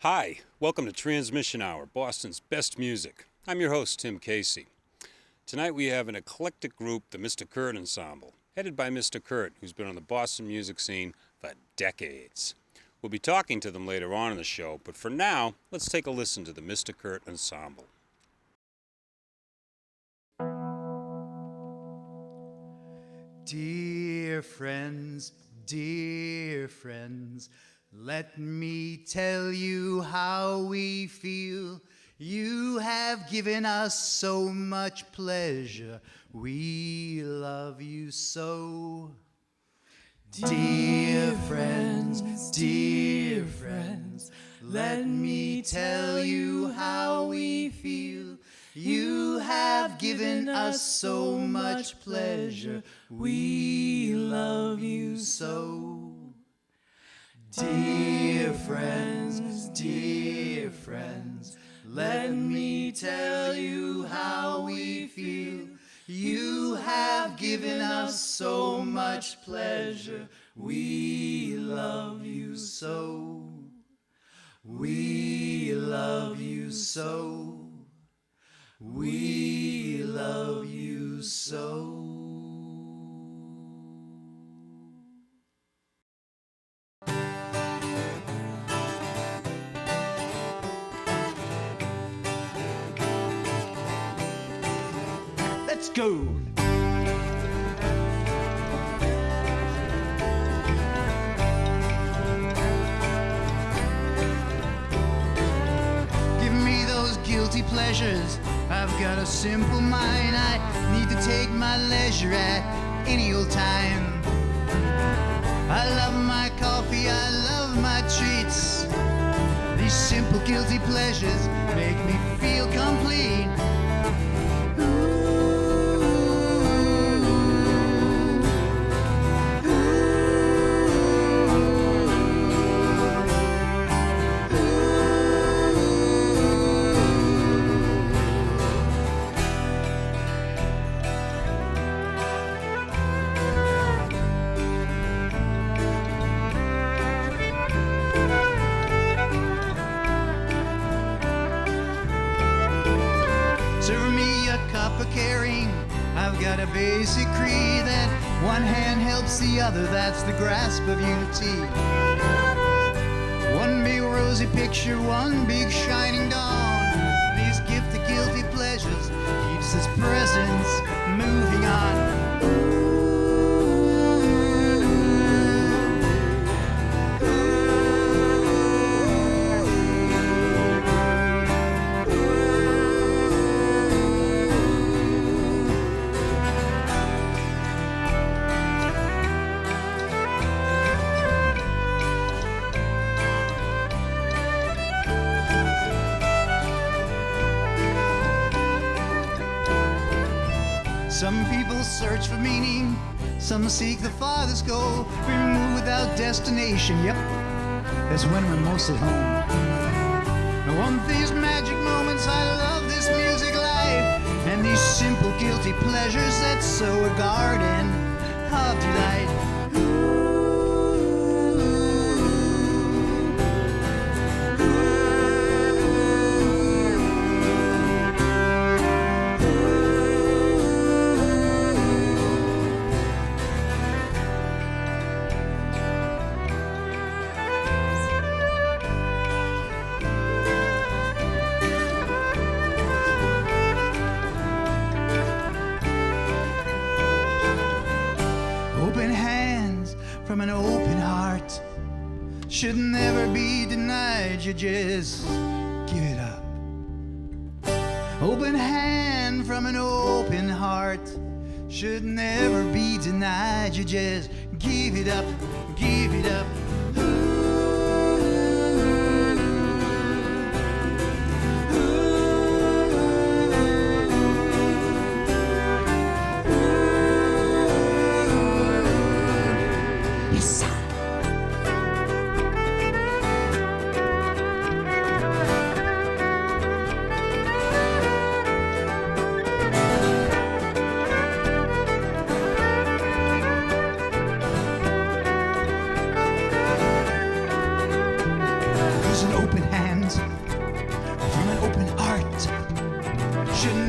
Hi, welcome to Transmission Hour, Boston's best music. I'm your host, Tim Casey. Tonight we have an eclectic group, the Mr. Curt Ensemble, headed by Mr. Curt, who's been on the Boston music scene for decades. We'll be talking to them later on in the show, but for now, let's take a listen to the Mr. Curt Ensemble. Dear friends, let me tell you how we feel. You have given us so much pleasure. We love you so. Dear friends, let me tell you how we feel. You have given us so much pleasure. We love you so. Dear friends, let me tell you how we feel. You have given us so much pleasure. We love you so. We love you so. We love you so. Let's go. Give me those guilty pleasures. I've got a simple mind. I need to take my leisure at any old time. I love my coffee, I love my treats. These simple guilty pleasures make me feel complete. I've got a basic creed that one hand helps the other, that's the grasp of unity. One big rosy picture, one big shining dawn. These gift of guilty pleasures keeps this presence moving on. Some people search for meaning, some seek the farthest goal. We move without destination, yep, that's when we're most at home. I want these magic moments, I love this music life, and these simple guilty pleasures that sow a garden of delight. From an open heart should never be denied. You just give it up. Open hand from an open heart should never be denied. You just give it up, give it up. Ooh, ooh, ooh.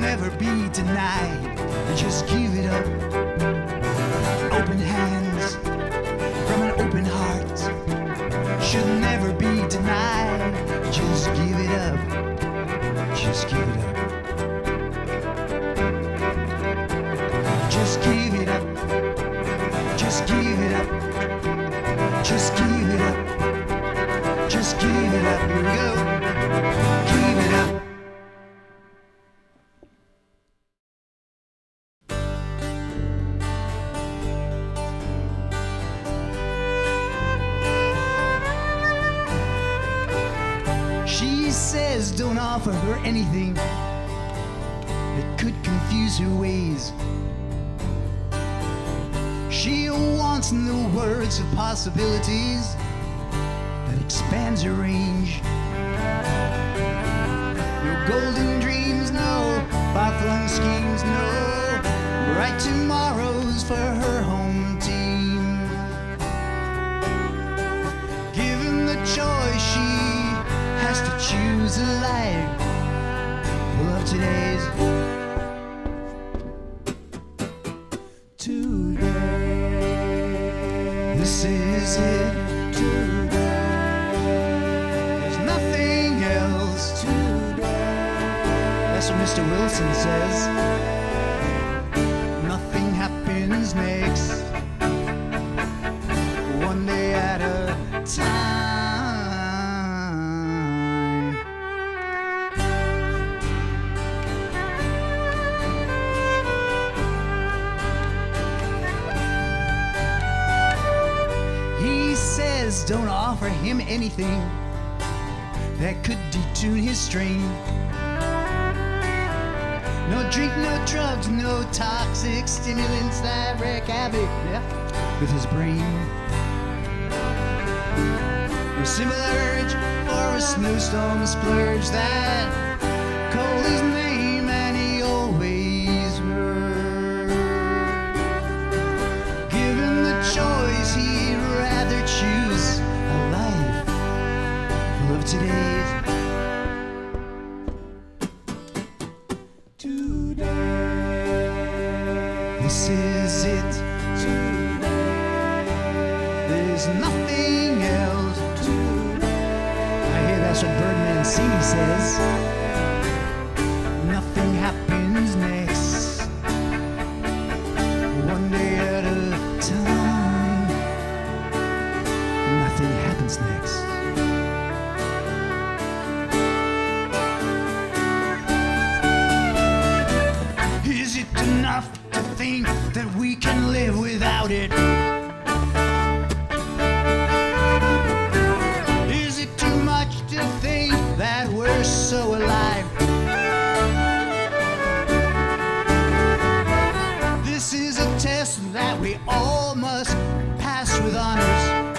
never be denied. Just give it up. Open hands from an open heart should never be denied. Just give it up. Just give it up. Just give it up. Just give it up. Just give it up. Just give it up. Here we go. Give it up. She says don't offer her anything that could confuse her ways. She wants no words of possibilities that expands her range. No golden dreams, no far-flung schemes, no bright tomorrows for her home team. Given the choice, she has to choose a life full of today's. This is it today. There's nothing else today. That's what Mr. Wilson says. Nothing happens next. One day at a time. Don't offer him anything that could detune his strain. No drink, no drugs, no toxic stimulants that wreak havoc with his brain. No simple urge for a snowstorm splurge that called his name and he always heard. Given the choice, he'd rather choose a life full of today's. Today. This is it. Today. There's nothing else. Today. I hear that's what Mancini says. Nothing happens next. One day at a time. Nothing happens next. Is it enough to think that we can live without it? Is it too much to think that we're so alive? This is a test that we all must pass with honors.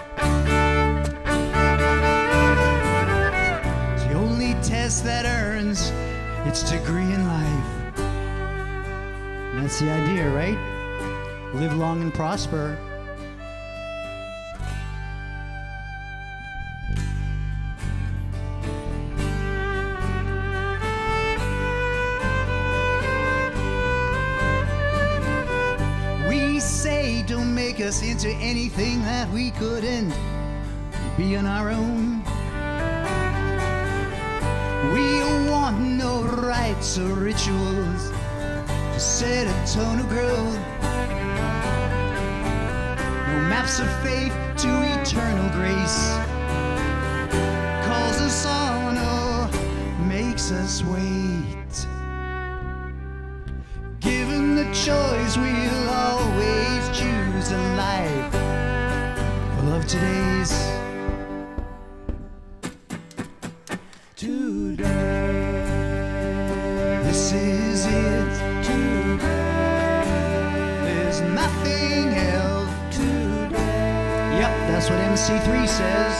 It's the only test that earns its degree in life. And that's the idea, right? Live long and prosper. We say don't make us into anything that we couldn't be on our own. We want no rites or rituals to set a tone of growth. No maps of faith to eternal grace calls us on or makes us wait. Given the choice, we'll always choose a life full of today's. Today. This is it. Today. There's nothing else. Today. Yep, that's what MC3 says.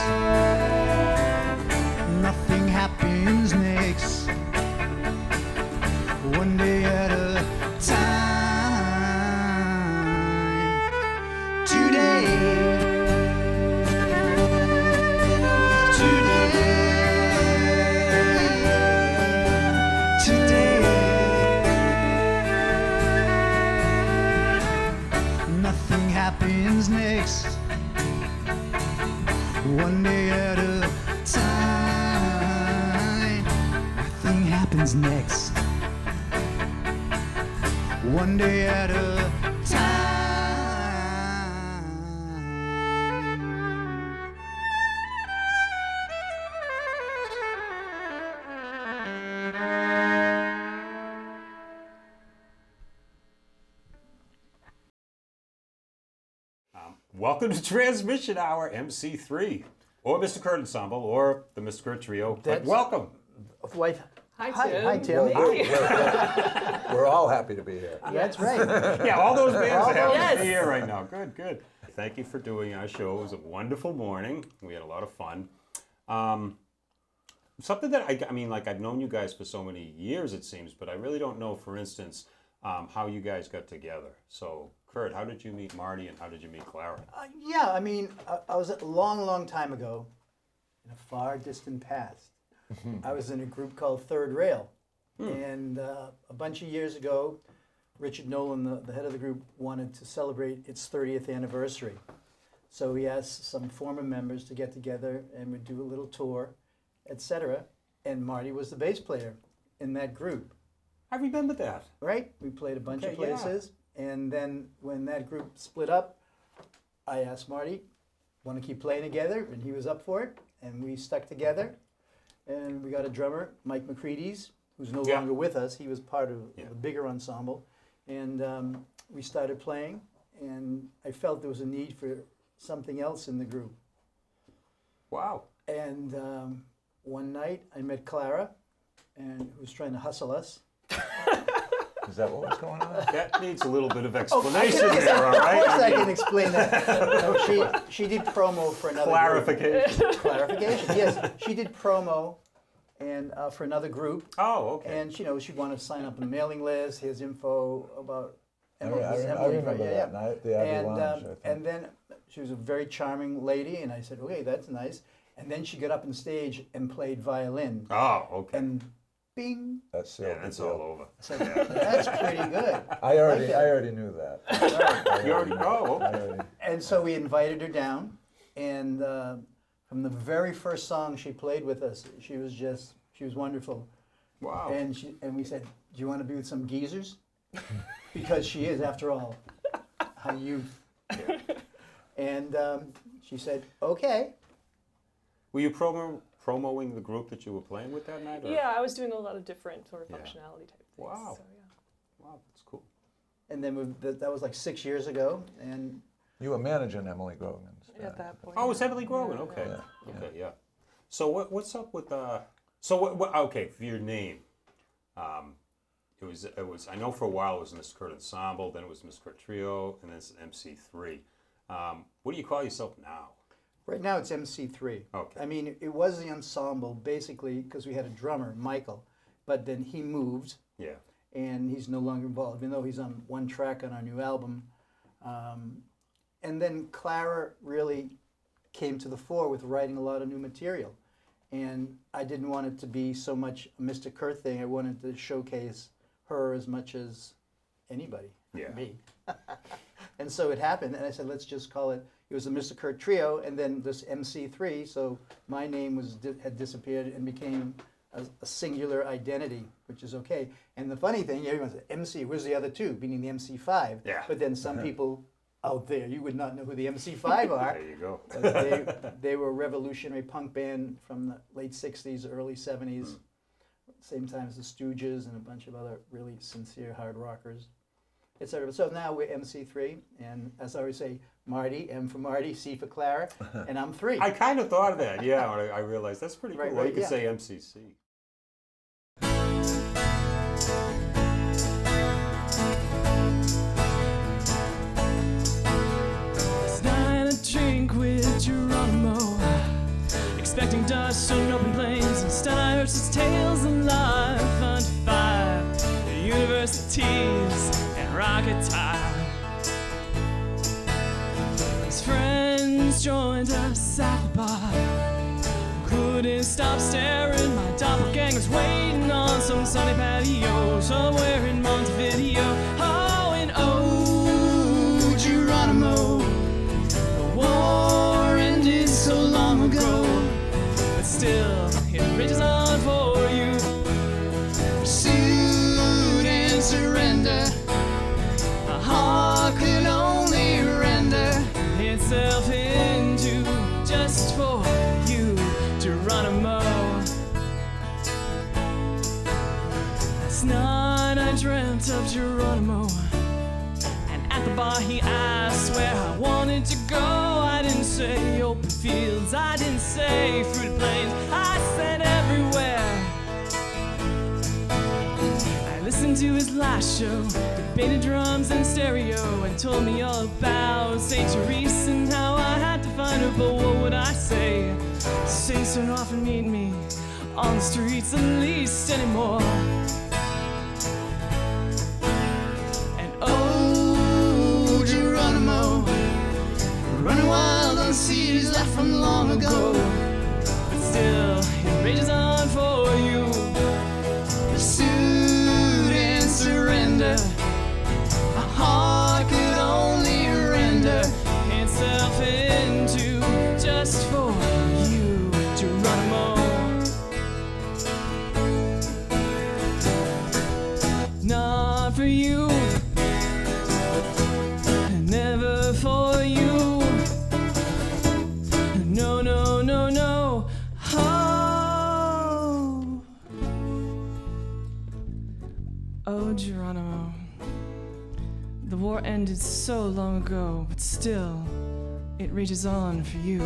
Nothing happens next. One day at a time. Today. Today. happens next. One day at a time. Welcome to Transmission Hour, MC3, or Mr. Curt Ensemble, or the Mr. Curt Trio. But welcome. Wife. Hi, Tim. Hi, Tim. We're all happy to be here. That's right. Yeah, all those bands are happy Yes. to be here right now. Good, good. Thank you for doing our show. It was a wonderful morning. We had a lot of fun. Something that I mean, like, I've known you guys for so many years, it seems, but I really don't know, for instance, how you guys got together. So, Curt, how did you meet Marty, and how did you meet Clara? Yeah, I mean, I was a long, long time ago, in a far distant past. I was in a group called Third Rail. And a bunch of years ago, Richard Nolan, the head of the group, wanted to celebrate its 30th anniversary. So he asked some former members to get together and we'd do a little tour, etc. And Marty was the bass player in that group. I remember that. Right? We played a bunch of Okay, yeah. places. And then when that group split up, I asked Marty, want to keep playing together? And he was up for it. And we stuck together. And we got a drummer, Mike McCready's, who's no longer with us. He was part of the bigger ensemble. And we started playing. And I felt there was a need for something else in the group. Wow. And one night I met Clara, and who was trying to hustle us. Is that what was going on? That needs a little bit of explanation there, all Of right? course I can explain that. No, she did promo for another Clarification. group. Clarification, yes. She did promo and for another group. Oh, okay. And she wanted to sign up on the mailing list. Here's info about I remember that night, the Abbey and, Lounge, I think. and then she was a very charming lady, and I said, okay, that's nice. And then she got up on stage and played violin. Oh, okay. And bing. That's Yeah, that's all over. So that's pretty good. I already knew that. You already know. I already- And so we invited her down, and from the very first song she played with us, she was wonderful. Wow. And we said, do you want to be with some geezers? Because she is, after all, a youth. And she said, okay. Were you promoing the group that you were playing with that night? Or? Yeah, I was doing a lot of different sort of functionality type things. Wow. So, yeah. Wow, that's cool. And then that was like 6 years ago, and You were managing Emily Grogan's. At that point. Oh, it's Emily Grogan. Okay. Yeah. Okay, yeah. So what's up with okay, for your name. It was I know for a while it was Mr. Curt Ensemble, then it was Mr. Curt Trio, and then it's MC3. What do you call yourself now? right now it's MC3. Okay. I mean, it was the ensemble basically because we had a drummer, Michael, but then he moved. Yeah. And he's no longer involved, even though he's on one track on our new album. And then Clara really came to the fore with writing a lot of new material. And I didn't want it to be so much a Mr. Curt thing. I wanted to showcase her as much as anybody, me. And so it happened, and I said, let's just call it, it was a Mr. Curt Trio, and then this MC3, so my name had disappeared and became a singular identity, which is okay. And the funny thing, everyone said, MC, where's the other two? Meaning the MC5. Yeah. But then some people out there, you would not know who the MC5 are. There you go. But they were a revolutionary punk band from the late 60s, early 70s, same time as the Stooges and a bunch of other really sincere hard rockers, etc. So now we're MC3, and as I always say, Marty, M for Marty, C for Clara, and I'm 3. I kind of thought of that, yeah, when I realized that's pretty cool. Right, Well, you right, could yeah. say MCC. Last night I drink with Geronimo, expecting dust on open plains. Instead I heard his tales of life under fire, universities and rocket time. His friends joined us at the bar. Couldn't stop staring. My doppelganger's waiting on some sunny patio somewhere in Montevideo. Oh, and oh, Geronimo, the war ended so long ago, but still it rages on for you. Last night I dreamt of Geronimo, and at the bar he asked where I wanted to go. I didn't say open fields, I didn't say fruited plains, I said everywhere. I listened to his last show, debated drums and stereo, and told me all about St. Therese and how I had to find her. But what would I say? Saints don't often meet me on the streets, at least anymore. And oh, Geronimo, running wild on seas left from long ago, but still it rages on for you. Pursuit and surrender, a heart could only render itself into just for you, Geronimo. Not for you, never for you. No, no, no, no. Oh, oh, Geronimo. The war ended so long ago, but still, it rages on for you.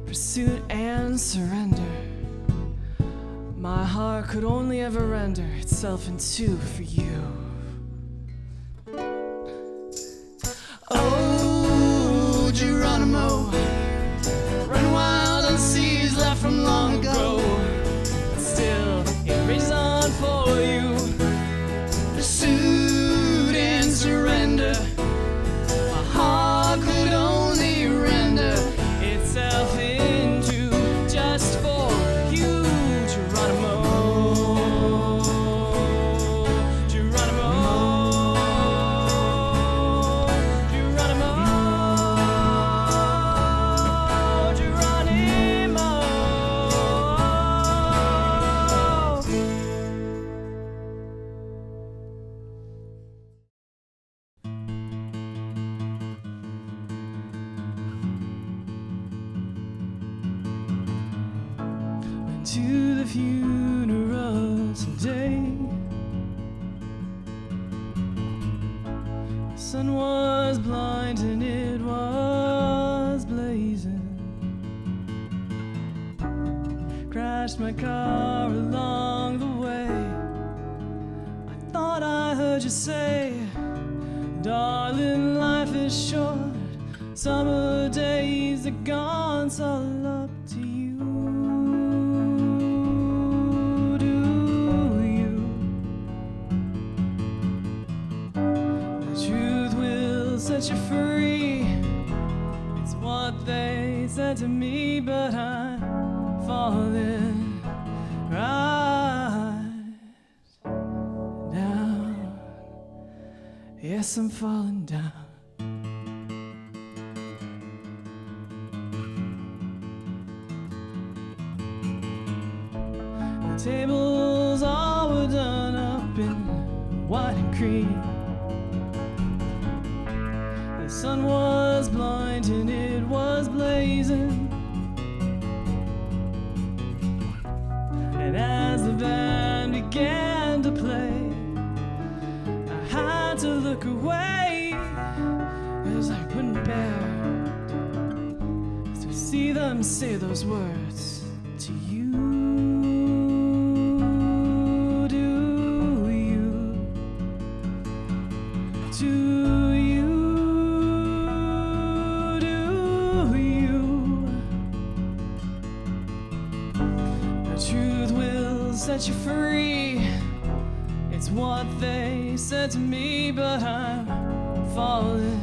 Pursuit and surrender, my heart could only ever render itself into for you. Oh, Geronimo, run wild on seas left from long ago, but still it rages on for you. Pursuit and surrender, my heart could only render itself into just for you, Geronimo. Geronimo. Geronimo. Geronimo. Went to the funeral today. The sun was blind and it was blazing. Crashed my car along the way. I thought I heard you say, darling, life is short, summer days are gone, it's all up to you. Do you? The truth will set you free, it's what they said to me, but I'm falling right down. Yes, I'm falling down. The tables all were done up in white and cream. The sun was blind and it was blazing. And as the band began to play, I had to look away, 'cause I couldn't bear to see them say those words to you. Do you? Do you? Do you? The truth will set you free, it's what they said to me, but I'm falling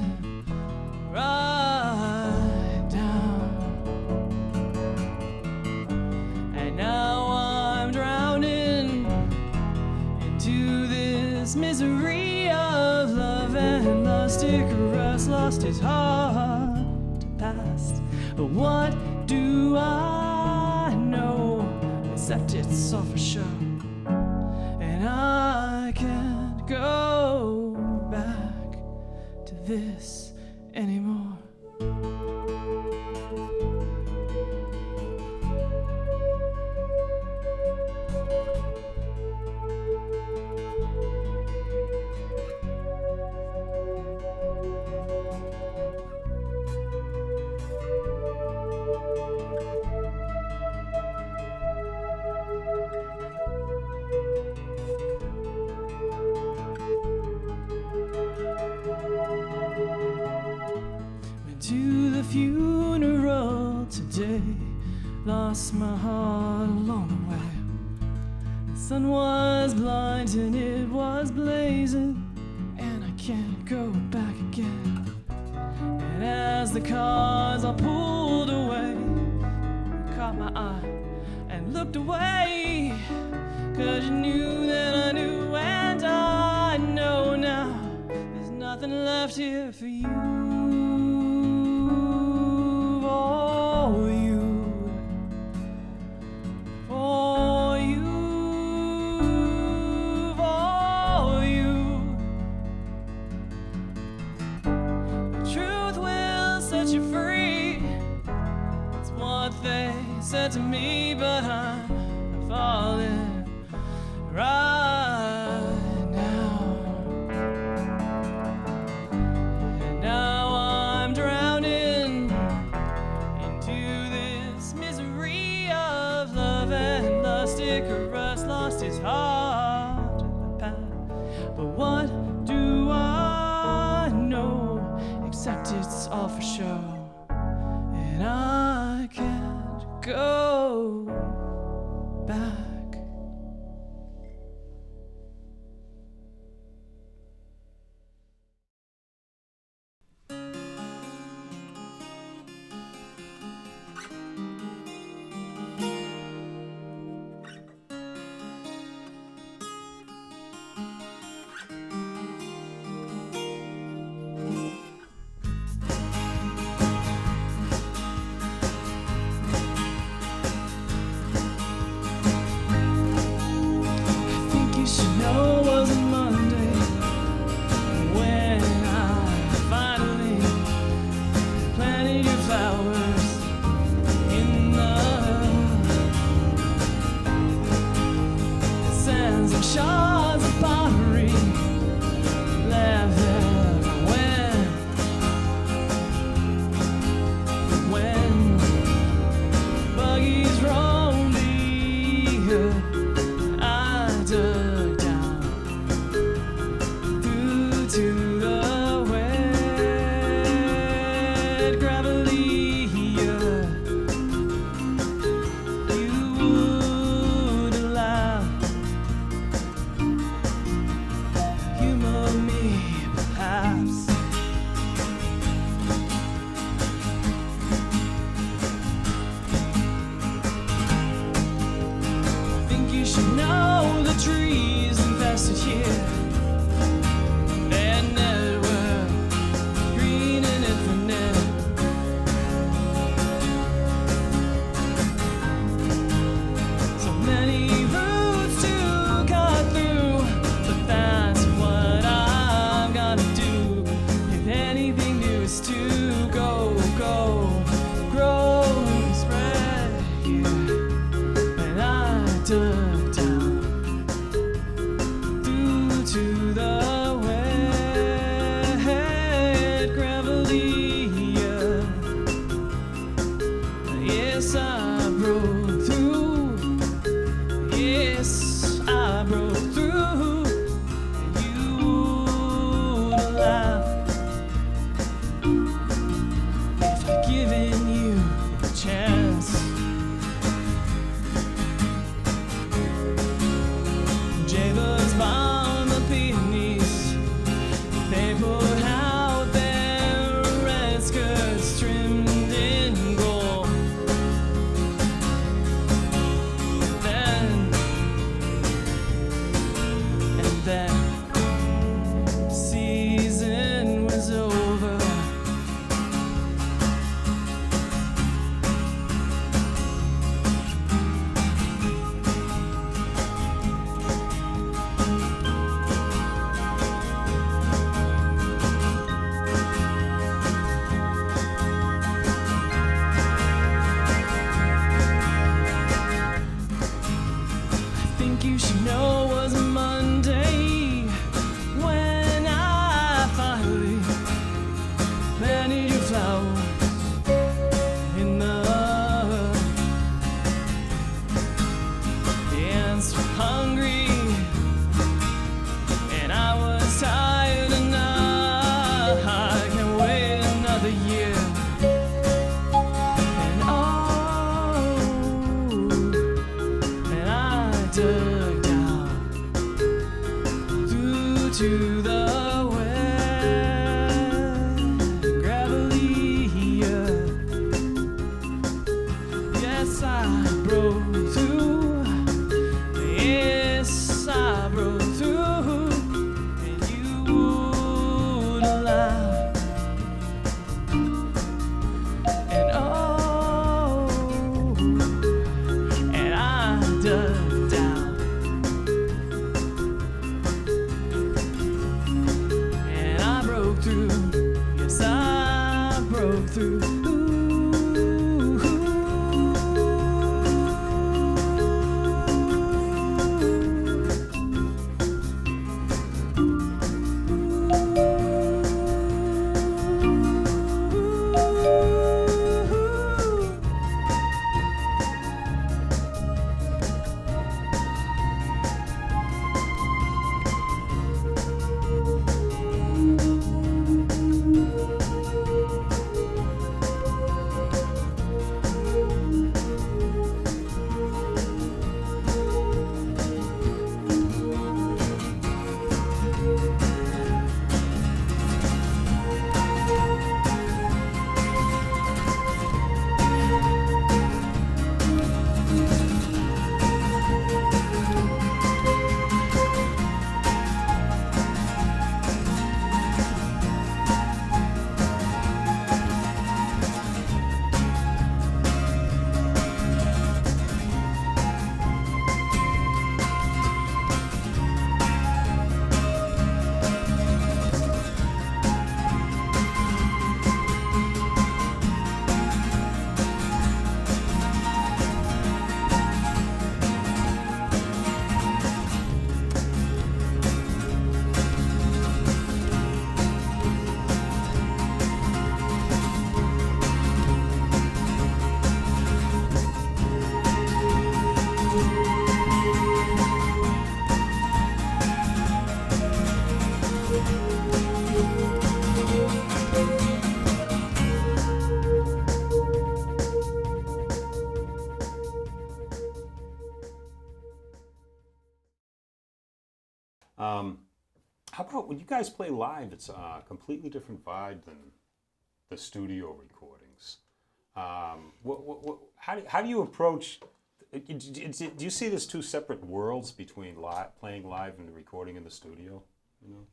right down. And now I'm drowning into this misery of love and lust. Icarus lost his heart to past, but what do I know except it's all for show, and I can't go back to this anymore. day, lost my heart along the way. The sun was blinding, it was blazing, and I can't go back again. And as the cars all pulled away, I caught my eye and looked away, 'cause you knew that I knew, and I know now there's nothing left here for you. For you, for you, for you. The truth will set you free. That's what they said to me, but I'm falling right now. And now I'm drowning into this misery of love and lust. Icarus lost his heart in the path. But what do I know except it's all for show? And I can't go back. Shards of pottery left everywhere. When buggies roamed the earth, I dug down through to the wet gravelly earth. You would allow humor me, perhaps. I think you should know the trees infested here. Their network, green and infinite. So many roots to cut through, but that's what I've gotta do. If anything new is to go, grow and spread here. And I dug down through to the wet gravelly earth. Yes, I broke through. Yes, I broke through. And you would allow if I'd given you a chance. Jailers bound the peonies. They put out their red skirts trimmed in gold. Then the season was over. I think you should know it was a Monday when I finally planted your flower in the ants were hungry and I was tired enough. I can't wait another year. And all to the west, gravelly earth. Yes, I broke through. Yes, I broke through, and you wouldn't lie. And oh, and I dug down, and I broke through. Yes, I broke through. How about when you guys play live? It's a completely different vibe than the studio recordings. How do you approach? Do you see there's two separate worlds between playing live and recording in the studio? You know.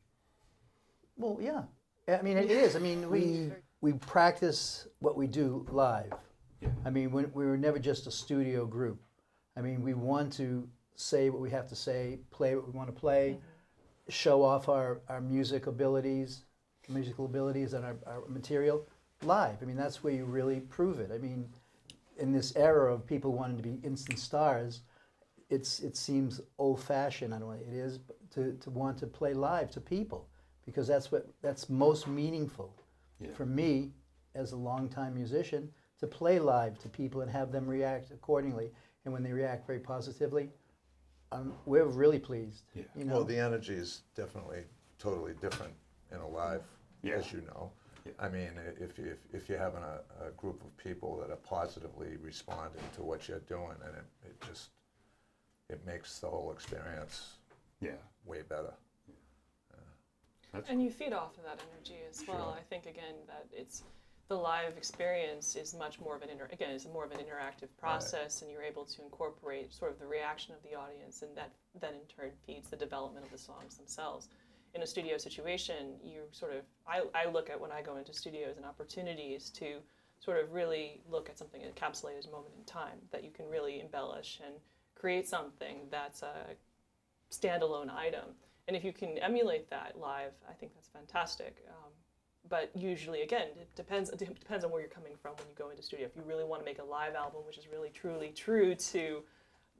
Well, yeah. I mean, it is. I mean, we practice what we do live. Yeah. I mean, we were never just a studio group. I mean, we want to say what we have to say, play what we want to play, show off our musical abilities and our material live. I mean, that's where you really prove it. I mean, in this era of people wanting to be instant stars, it seems old-fashioned, I don't know what it is, to want to play live to people, because that's most meaningful for me as a longtime musician, to play live to people and have them react accordingly. And when they react very positively, we're really pleased. Yeah. You know? Well, the energy is definitely totally different in a live, as you know. Yeah. I mean, if you're having a group of people that are positively responding to what you're doing, and it makes the whole experience way better. And you feed off of that energy as well. Sure. I think again that the live experience is much more of it's more of an interactive process, and you're able to incorporate sort of the reaction of the audience, and that then in turn feeds the development of the songs themselves. In a studio situation, I look at when I go into studios and opportunities to sort of really look at something encapsulated as a moment in time that you can really embellish and create something that's a standalone item. And if you can emulate that live, I think that's fantastic. But usually, again, it depends on where you're coming from when you go into studio. If you really want to make a live album, which is really truly true to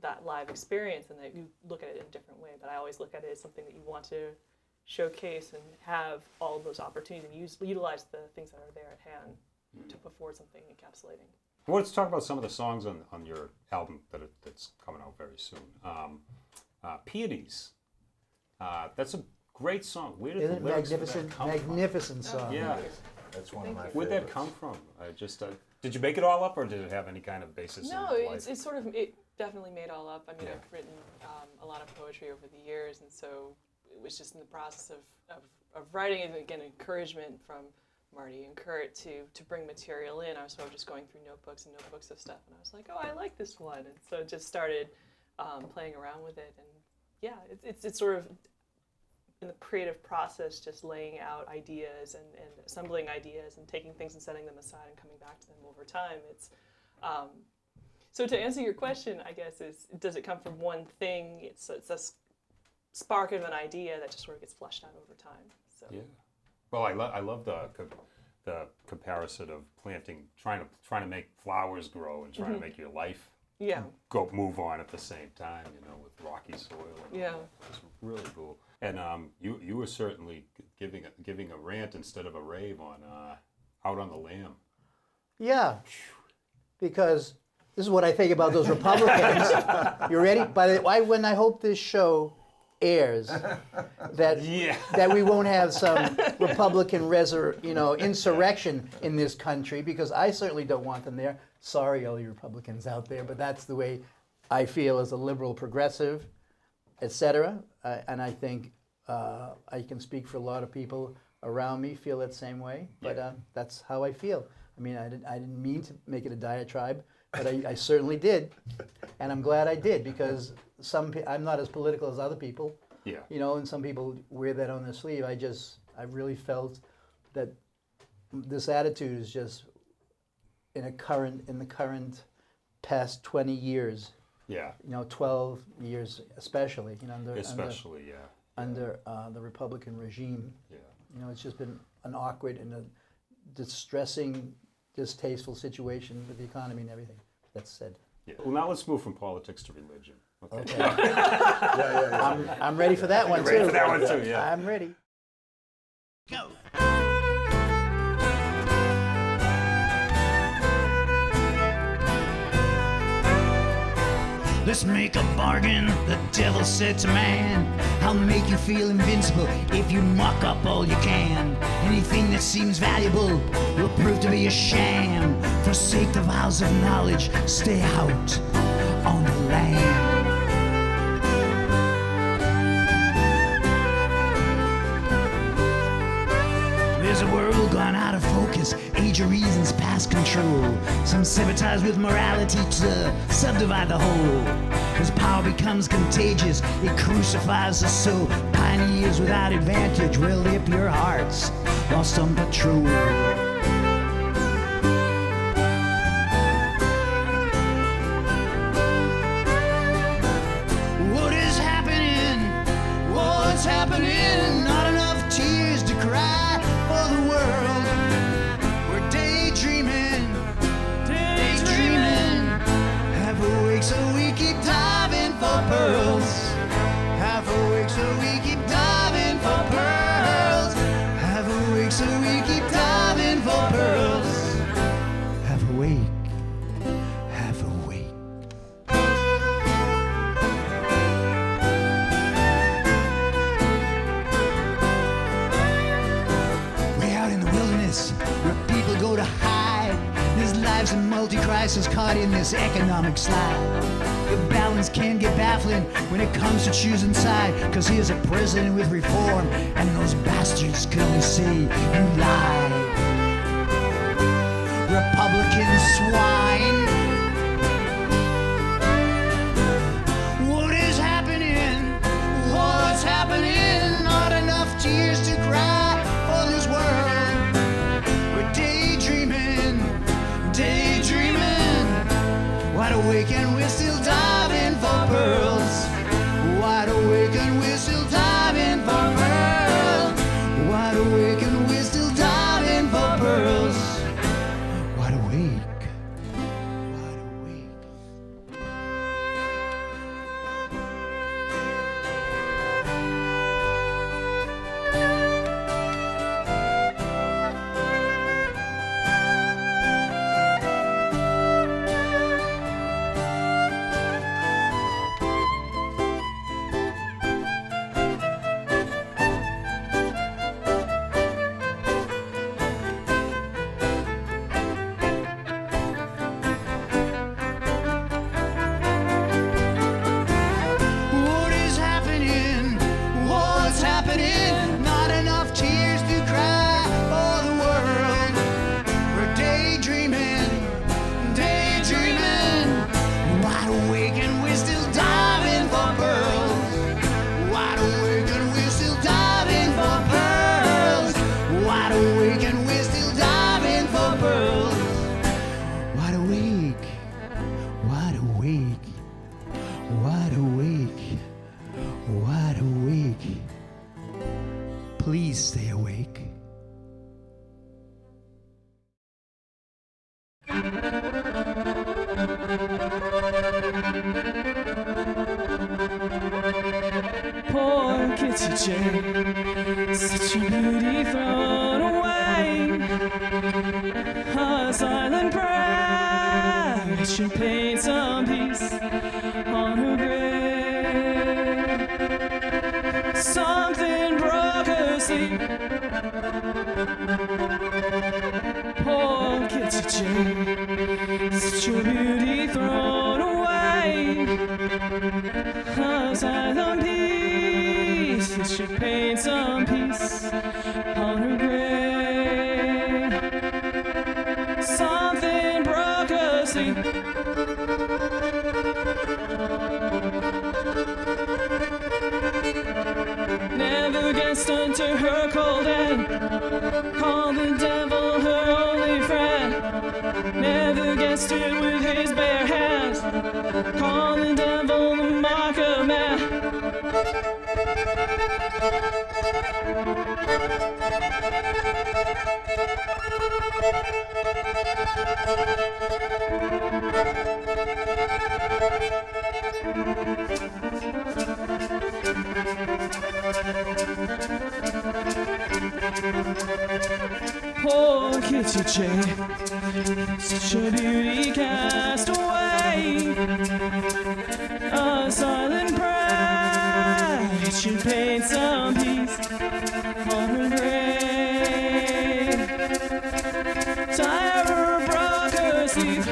that live experience, then you look at it in a different way. But I always look at it as something that you want to showcase and have all of those opportunities and utilize the things that are there at hand to put forward something encapsulating. Well, let's talk about some of the songs on your album that's coming out very soon. Peonies. That's a great song. Where did Isn't the it lyrics for that magnificent come from? song? Yeah. That's one of my Where'd favorites. that come from? Did you make it all up, or did it have any kind of basis No, in life? it's sort of, it definitely made all up. I mean, I've written a lot of poetry over the years, and so it was just in the process of writing, and again, encouragement from Marty and Curt to bring material in. I was sort of just going through notebooks and notebooks of stuff, and I was like, oh, I like this one, and so just started playing around with it, and yeah, it's sort of in the creative process, just laying out ideas and assembling ideas and taking things and setting them aside and coming back to them over time. It's so to answer your question, I guess, is does it come from one thing? It's a spark of an idea that just sort of gets fleshed out over time. So. Yeah. Well, I love the comparison of planting, trying to make flowers grow and trying to make your life move on at the same time. You know, with rocky soil. And all that. It's really cool. And you were certainly giving a rant instead of a rave on Out on the Lamb. Yeah, because this is what I think about those Republicans. You ready? When I hope this show airs, that we won't have some Republican insurrection in this country, because I certainly don't want them there. Sorry, all you Republicans out there, but that's the way I feel as a liberal progressive, etc. And I think I can speak for a lot of people around me feel that same way, but that's how I feel. I mean, I didn't mean to make it a diatribe, but I certainly did, and I'm glad I did, because I'm not as political as other people. Yeah. You know, and some people wear that on their sleeve. I really felt that this attitude is just in the current past 20 years. Yeah. 12 years especially. Under the Republican regime. Yeah. It's just been an awkward and a distressing, distasteful situation with the economy and everything. That's said. Yeah. Well, now let's move from politics to religion. Okay. I'm ready for that one too. Ready for that one too? Yeah. I'm ready. Go. Let's make a bargain, the devil said to man. I'll make you feel invincible if you muck up all you can. Anything that seems valuable will prove to be a sham. Forsake the vows of knowledge, stay out on the land. There's a world gone out of focus, age of reason's past control. Some sabotage with morality to subdivide the whole. As power becomes contagious, it crucifies the soul. Pioneers without advantage will lip your hearts, lost on patrol. What is happening? What's happening? Not enough tears to cry for the world. We're daydreaming. Half awake so we keep diving for pearls. Half awake so we keep diving for pearls. Half awake so we keep diving for pearls. Half awake. Half awake. Way out in the wilderness where people go to hide. There's lives in multi-crisis caught in this economic slide. The balance can get baffling when it comes to choosing side. Cause here's a president with reform, and those bastards can only say you lied. Republican swine. What is happening? What's happening? Not enough tears to cry for this world. We're daydreaming. Wide awake and we're still diving for pearls. Wide awake and we're still diving for pearls. Wide awake and we're still diving for pearls. Wide awake. please stay awake. Poor Kitty Jane, such a beauty thrown away. A silent prayer, she paid some peace on her grave. Something broke her sleep. Poor Kitty Jane, such a beauty thrown away. A silent peace, she paid some peace on her grave. Something broke her sleep. Never guessed unto her cold end, called the devil her only friend. Never guessed it with his bare hands, called the devil the mark of man. Poor Kitty Jane, such a beauty cast away. A silent prayer, she paid some peace on her grave. Terror broke her sleep.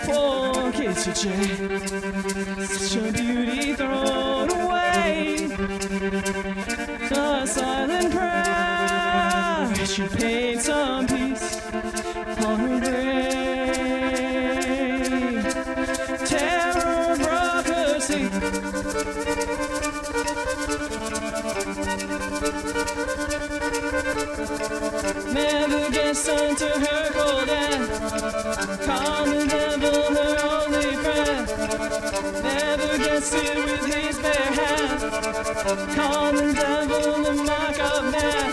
Poor Kitty Jane, such a beauty thrown away. The silent prayer, she paid some peace on her grave. Terror broke her sleep. Never guessed unto her cold end, called the devil her only friend. Never guessed it with his bare hand, called the devil the mark of man.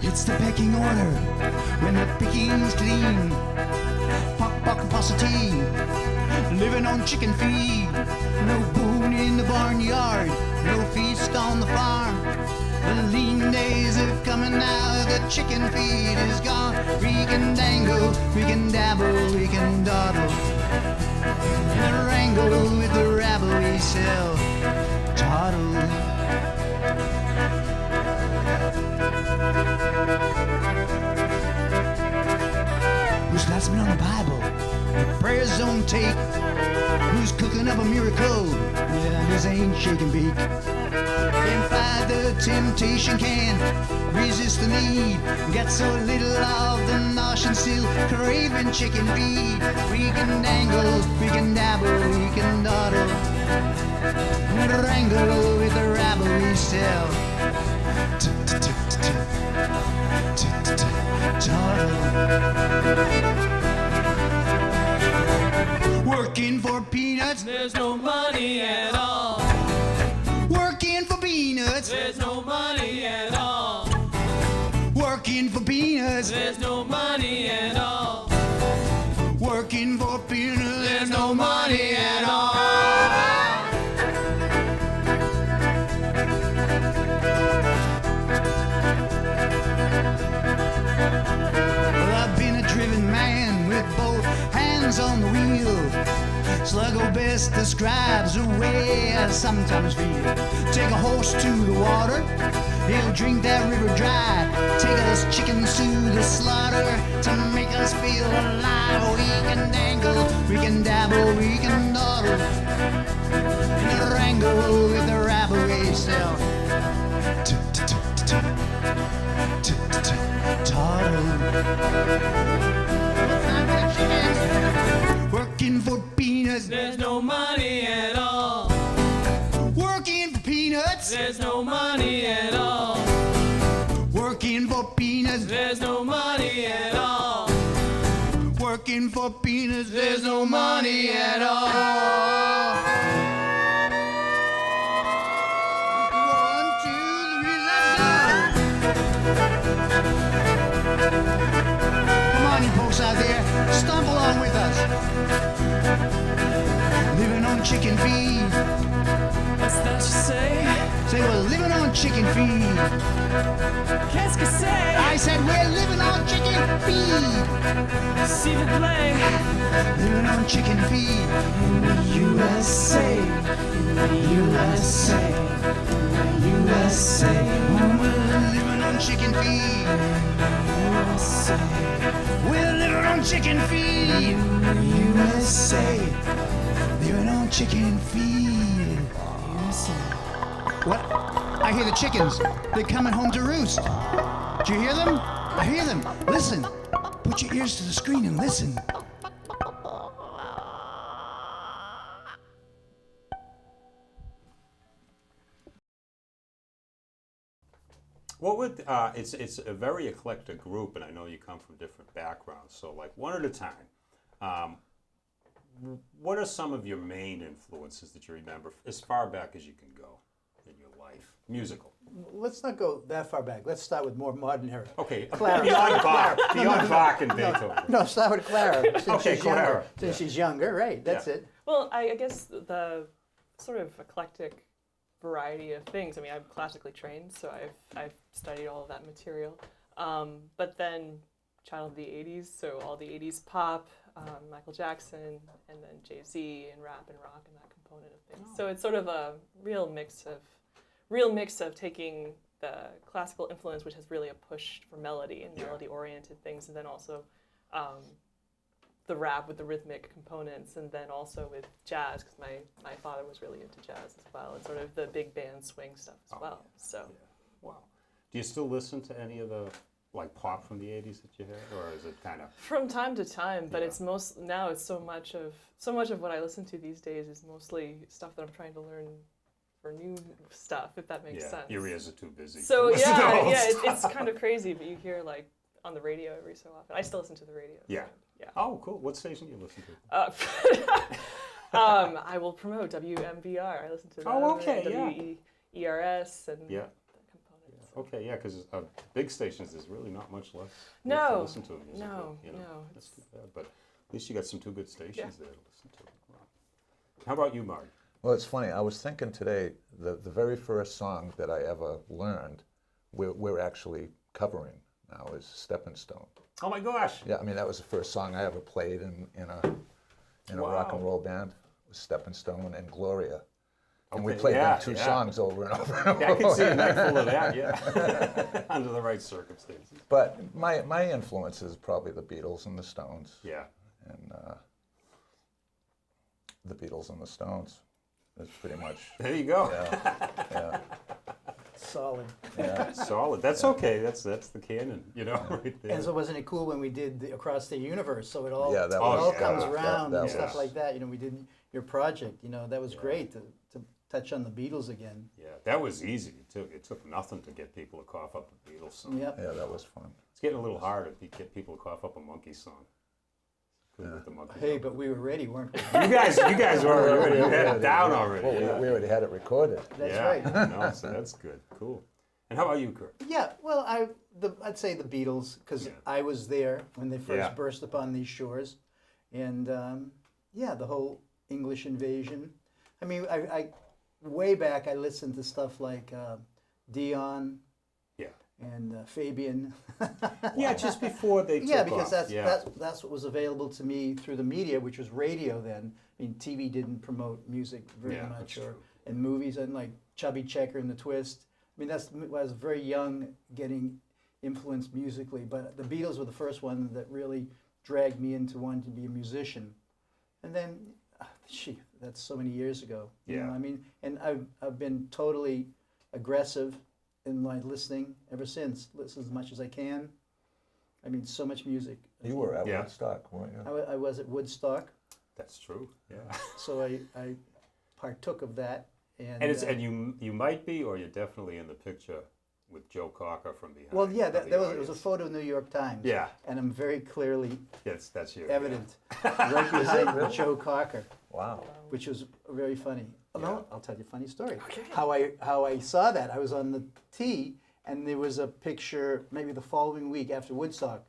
It's the pecking order when the picking's clean. Pock and paucity, living on chicken feed. No boon in the barnyard, no feast on the farm. The lean days are coming now, the chicken feed is gone. We can dangle, we can dabble, we can dawdle. In a wrangle with the rabble we sell toddle. Who's last been on the Bible? The prayers don't take. Who's cooking up a miracle? Yeah, this ain't shake and bake. Can't fight the temptation, can't resist the need. Got so little of the notion, still craving chicken feed. We can dangle, we can dabble, we can dawdle. Wrangle with the rabble we still. Working for peanuts, There's no money at all. working for peanuts, There's no money at all. working for peanuts, There's no money at all. working for peanuts. There's no money at all. Well, I've been a driven man with both hands on the wheel. Sluggo best describes the way I sometimes feel. Take a horse to the water, he'll drink that river dry. Take us chickens to the slaughter to make us feel alive. We can dangle, we can dabble, we can dawdle, and wrangle with the rabble we sell. Working for peanuts, There's no money at all. working for peanuts, There's no money at all. working for peanuts, There's no money at all. working for peanuts. There's no money at all. 1, 2, 3, let's go. Come on, you folks out there, stomp along with us. Living on chicken feed. What's that you say? Say we're living on chicken feed. Qu'est-ce que c'est? I said we're living on chicken feed. S'il vous plaît. Living on chicken feed. USA. USA. USA. We're living on chicken feed. USA. We're living on chicken feed. USA. Living on chicken feed. What? I hear the chickens. They're coming home to roost. Do you hear them? I hear them. Listen. Put your ears to the screen and listen. What would it's a very eclectic group, and I know you come from different backgrounds. So, like one at a time, what are some of your main influences that you remember as far back as you can go in your life, musical? Let's not go that far back. Let's start with more modern era. Okay, Clara. beyond Bach and Beethoven. No, start with Clara. Since Okay, she's Clara. Younger. Since she's younger, right? That's Yeah. it. Well, I guess the sort of eclectic variety of things. I mean, I'm classically trained, so I've studied all of that material. But then, child of the '80s, so all the '80s pop, Michael Jackson, and then Jay-Z and rap and rock and that component of things. So it's sort of a real mix of taking the classical influence, which has really a push for melody and melody-oriented things, and then also the rap with the rhythmic components, and then also with jazz, because my father was really into jazz as well, and sort of the big band swing stuff as well. So, Wow. Do you still listen to any of the like pop from the '80s that you had, or is it kind of? from time to time, but it's now it's so much of what I listen to these days is mostly stuff that I'm trying to learn for new stuff, if that makes sense. Your ears are too busy. So to listen to old it's stuff. kind of crazy, but you hear like on the radio every so often. I still listen to the radio. Yeah. So, yeah. Oh, cool. What station do you listen to? I will promote WMVR. I listen to that. Oh, okay, WERS and Yeah. the components. Okay, yeah, because big stations, there's really not much left to No, listen to musically. no, you know? no, That's too bad, but at least you got some two good stations there to listen to. Wow. How about you, Marty? Well, it's funny. I was thinking today, the very first song that I ever learned, we're actually covering now, is Stepping Stone. Oh my gosh! Yeah, I mean, that was the first song I ever played in a rock and roll band. It was Stepping Stone and Gloria. And we Okay, played yeah, them two yeah. songs over and over and over. Yeah, I can see a night full of that, yeah. Under the right circumstances. But my influence is probably the Beatles and the Stones. Yeah. And the Beatles and the Stones is pretty much. There you go. Yeah, yeah. solid. Yeah. Solid. That's okay. That's the canon, right there. And so wasn't it cool when we did the Across the Universe? So it all, Yeah, that it all was- comes that- around that and stuff was- like that. We did your project. That was great to touch on the Beatles again. Yeah, that was easy. It took nothing to get people to cough up a Beatles song. Yep. Yeah, that was fun. It's getting a little harder to get people to cough up a Monkey song. Good with the Monkey Hey, song. but we were ready, weren't we? You guys were already. You had it down already. Well, Yeah. we already had it recorded. That's Yeah. right. No, so that's good. Cool. And how about you, Curt? Yeah, well, I'd say the Beatles, because Yeah. I was there when they first Yeah. burst upon these shores, and the whole English invasion. I mean, I way back I listened to stuff like Dion Yeah. and Fabian. Yeah, just before they took Yeah, because off. that's what was available to me through the media, which was radio then. I mean, TV didn't promote music very Yeah, much, that's or true. and movies and like Chubby Checker and the Twist. I mean, I was very young, getting influenced musically, but the Beatles were the first one that really dragged me into wanting to be a musician. And then, that's so many years ago. Yeah. I mean, and I've been totally aggressive in my listening ever since. Listen as much as I can. I mean, so much music. You were at Yeah. Woodstock, weren't you? I was at Woodstock, That's true. Yeah. so I partook of that. And, And you might be, or you're definitely in the picture with Joe Cocker from behind. well, yeah, from that the was it was a audience. photo in the New York Times. Yeah. And I'm very clearly That's you. evident right behind really? Joe Cocker, Wow. which was very funny. Yeah. I'll tell you a funny story. How I saw that, I was on the tee, and there was a picture maybe the following week after Woodstock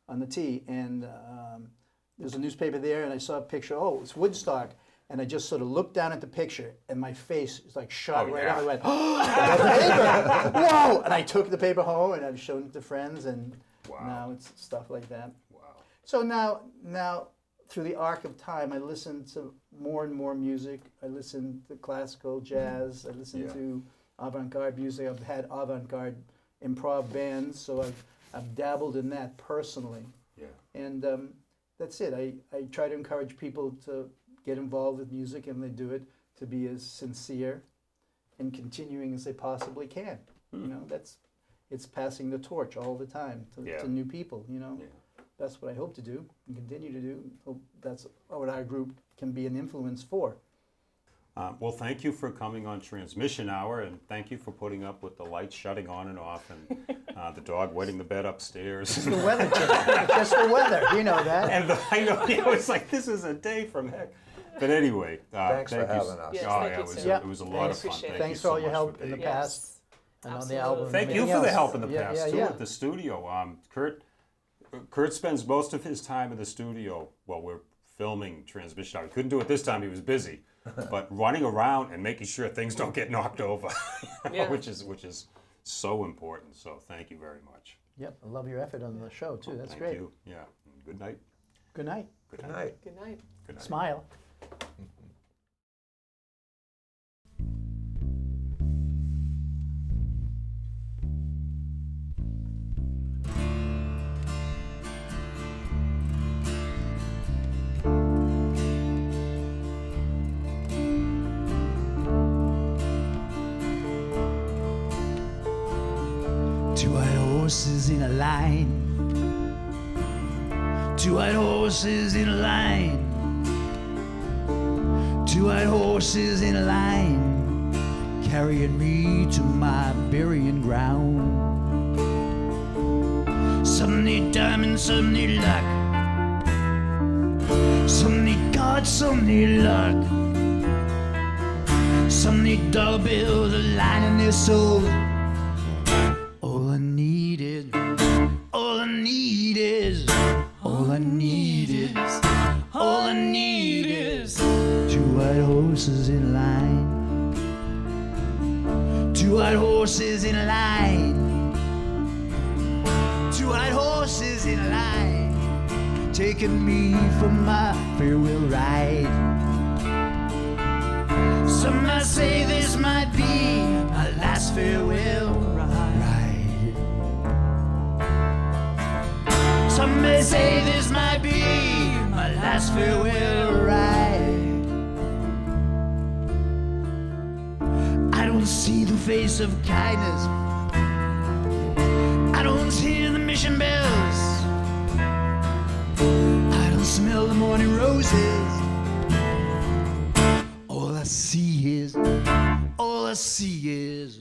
on the tee, and there was a newspaper there, and I saw a picture. Oh, it's Woodstock. And I just sort of looked down at the picture, and my face is like shot Oh, right yeah. up. I went, "Oh, the paper! Whoa!" And I took the paper home, and I've shown it to friends, and Wow. now it's stuff like that. Wow. So now, through the arc of time, I listen to more and more music. I listen to classical, jazz. I listen Yeah. to avant-garde music. I've had avant-garde improv bands, so I've dabbled in that personally. Yeah. And that's it. I try to encourage people to get involved with music, and they do it, to be as sincere and continuing as they possibly can. It's passing the torch all the time Yeah. to new people. Yeah. That's what I hope to do and continue to do. Hope that's what our group can be an influence for. Well, thank you for coming on Transmission Hour, and thank you for putting up with the lights shutting on and off, and the dog wetting the bed upstairs. The weather, just the weather. You know that. And I know, it's like, this is a day from heck. But anyway, Thanks for thank you. having us. Yes, Oh, thank yeah, you, it was, sir. it was a lot of fun. Appreciate it. Thank Thanks you for all so your much help for in the being here. past and on the Absolutely. album. and Thank you everything for the else. help in the Yeah, past yeah, too yeah. at the studio. Kurt spends most of his time in the studio while we're filming Transmission Hour. He couldn't do it this time; he was busy. But running around and making sure things don't get knocked over, Yeah. which is so important. So thank you very much. Yep, I love your effort on the show too. That's Thank great. you. Yeah. Good night. Good night. Good Good night. night. Good night. Good night. Smile. Two white horses in a line. Two white horses in a line. Two white horses in a line, carrying me to my burying ground. Some need diamonds, some need luck. Some need God, some need luck. Some need dollar bills, a line in their soul. All I need is, all I need is, all I need is, all I need is two white horses in line. Two white horses in a line. Two white horses in a line, taking me for my farewell ride. Some might say this might be my last farewell ride. Some may say this might be my last farewell ride. I don't see the face of kindness. I don't hear the mission bells. I don't smell the morning roses. All I see is, all I see is,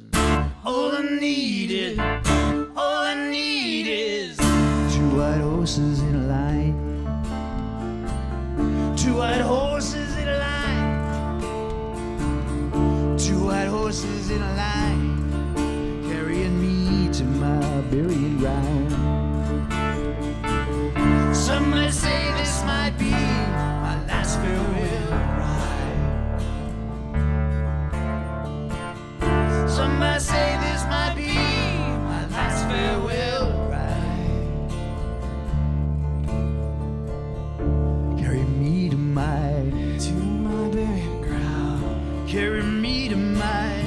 all I need is, all I need is two white horses in a line. Two white horses in a line. Two white horses in a line, carrying me to my burial ground. Some may say this might be my last farewell ride. Some might say this might be my last farewell ride. Carry me to my burial ground. Carry me to my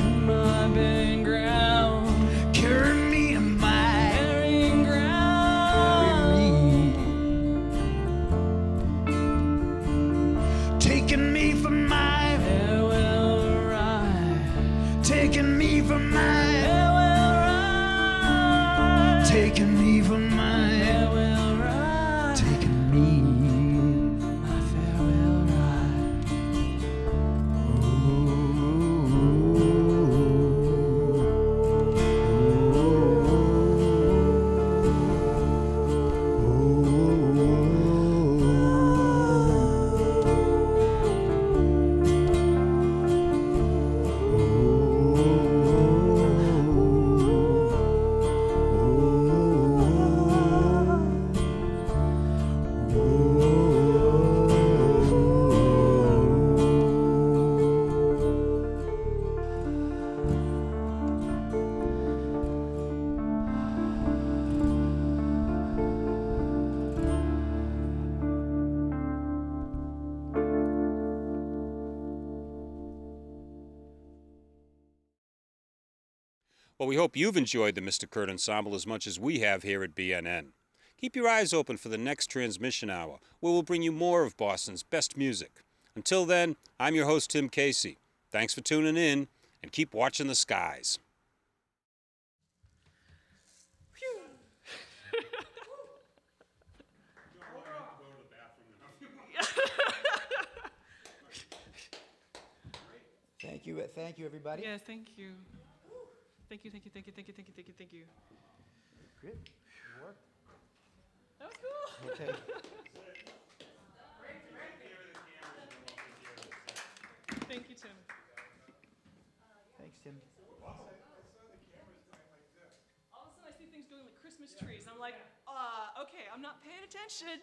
burying ground. Carry me to my burying ground. Taking me from my farewell ride. Taking me from my farewell ride. Taking me from my farewell ride. Taking me my farewell ride. Well, we hope you've enjoyed the Mr. Curt Ensemble as much as we have here at BNN. Keep your eyes open for the next transmission hour, where we'll bring you more of Boston's best music. Until then, I'm your host, Tim Casey. Thanks for tuning in, and keep watching the skies. Thank you, everybody. Yes, thank you. Thank you. Good. It worked. That was cool. Okay. Thank you, Tim. Thanks, Tim. All of a sudden I see things going like Christmas trees. I'm like, okay, I'm not paying attention.